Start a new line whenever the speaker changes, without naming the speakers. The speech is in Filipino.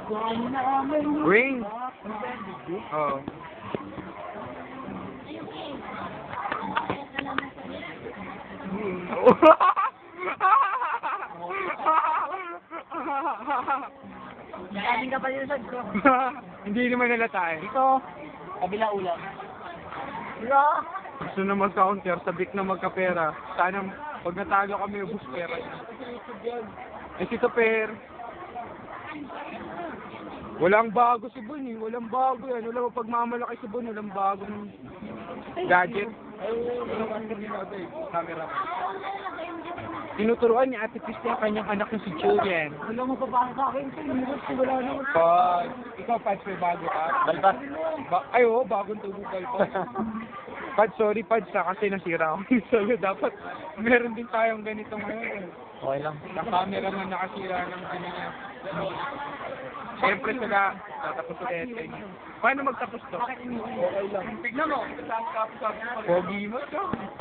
Green. Oo.
Daming ka pa din sa ko.
Hindi naman nalata eh.
Ito, kabila ulam. Wala.
Gusto na mag-counter, sabik na magkapera. Sana pag natalo kami, ubus pera niya. Eh si Per. Walang bago si Bon eh. Walang bago yan. Walang pagmamalaki si Bon. Walang bago ng gadget. Camera. Tinuturuan ni Ate Christy ang kanyang anak na si Julian.
Wala mo papasok sa akin. Wala naman.
Pag ikaw, Pads, may bago ka?
Balbas.
Ay, oo, bagong tubukal pa. Pads, sorry, Pads, kasi nasira ako yung solo. Dapat meron din tayong ganito ngayon.
Okay lang.
Ang camera man nakasira ng ano niya. Siyempre sila, tatapos ulit. Paano magtapos to? Okay lang. Tignan mo, pogi mo to.